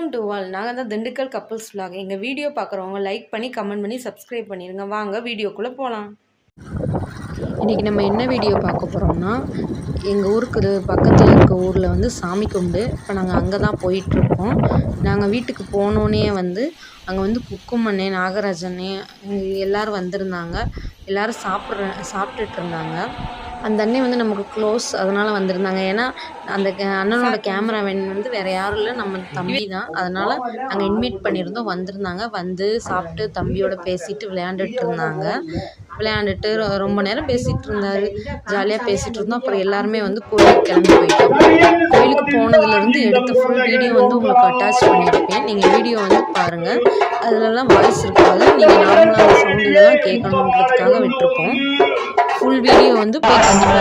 Welcome to all. நாங்கள் தான் Dindigul couples vlog. எங்கள் வீடியோ பார்க்குறவங்க லைக் பண்ணி கமெண்ட் பண்ணி சப்ஸ்கிரைப் பண்ணிடுங்க. வாங்க வீடியோக்குள்ளே போகலாம். இன்றைக்கி நம்ம என்ன வீடியோ பார்க்க போகிறோம்னா, எங்கள் ஊருக்கு பக்கத்தில் இருக்க ஊரில் வந்து சாமி கும்பிடு. இப்போ நாங்கள் அங்கே தான் போயிட்டுருக்கோம். நாங்கள் வீட்டுக்கு போனோன்னே வந்து அங்கே வந்து குக்குமண்ணே, நாகராஜனே எல்லோரும் வந்திருந்தாங்க. எல்லோரும் சாப்பிட்டுட்டு இருந்தாங்க. அந்த அண்ணே வந்து நமக்கு க்ளோஸ், அதனால் வந்திருந்தாங்க. ஏன்னா அந்த அண்ணனோட கேமராமேன் வந்து வேறு யாரும் இல்லை, நம்ம தம்பி தான். அதனால் நாங்கள் இன்வைட் பண்ணியிருந்தோம், வந்திருந்தாங்க. வந்து சாப்பிட்டு தம்பியோட பேசிட்டு விளையாண்டுட்டு ரொம்ப நேரம் பேசிகிட்டு இருந்தார். ஜாலியாக பேசிகிட்டு இருந்தோம். அப்புறம் எல்லாருமே வந்து கோயிலுக்கு கிளம்பி போயிட்டோம். கோயிலுக்கு போனதுலேருந்து எடுத்த ஃபுல் வீடியோ வந்து உங்களுக்கு அட்டாச் பண்ணியிருப்பேன். நீங்கள் வீடியோ வந்து பாருங்கள். அதிலலாம் வாய்ஸ் இருக்காது, நீங்கள் நார்மலாக அந்த சவுண்ட் இதெல்லாம் கேட்கணுன்றதுக்காக விட்டுருப்போம். ஃபுல் வீடியோ வந்து போய் கண்டிப்பாக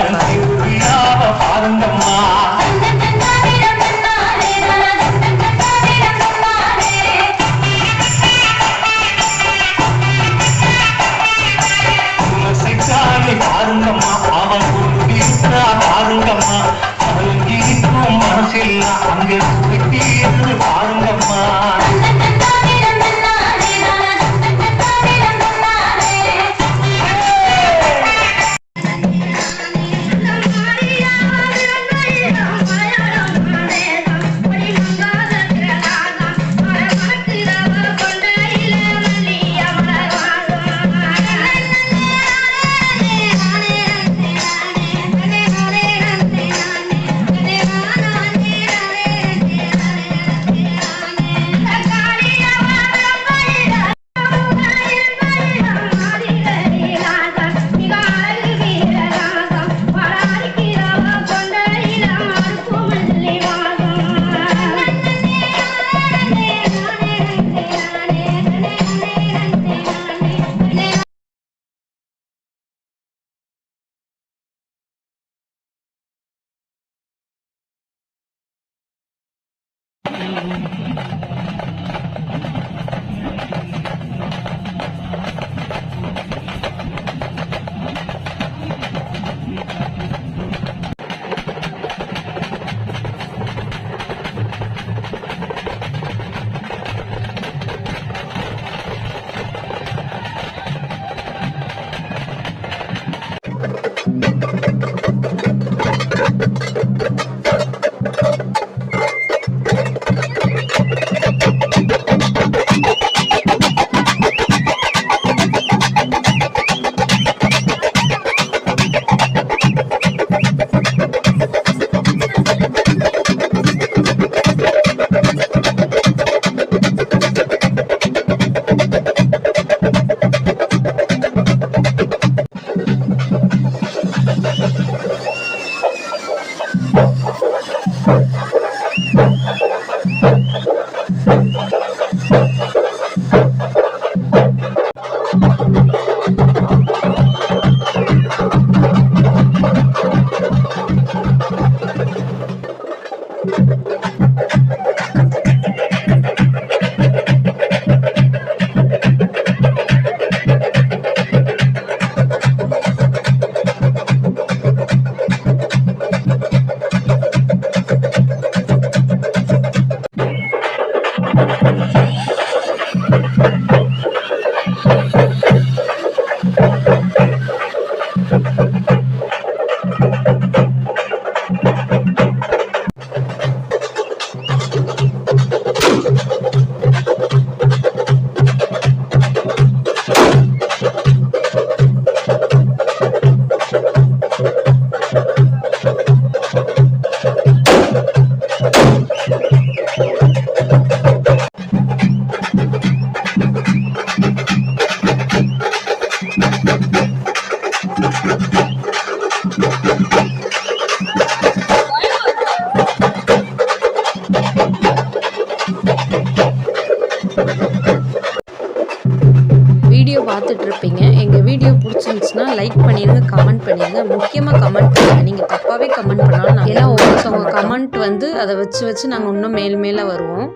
வீடியோ பார்த்துட்ருப்பீங்க. எங்கள் வீடியோ பிடிச்சிருந்துச்சுன்னா லைக் பண்ணிடுங்க, கமெண்ட் பண்ணிடுங்க. முக்கியமாக கமெண்ட் பண்ணுங்கள். நீங்கள் தப்பாகவே கமெண்ட் பண்ணாலும் ஏன்னா ஒவ்வொருத்தவங்க கமெண்ட் வந்து அதை வச்சு நாங்கள் இன்னும் மேலே வருவோம்.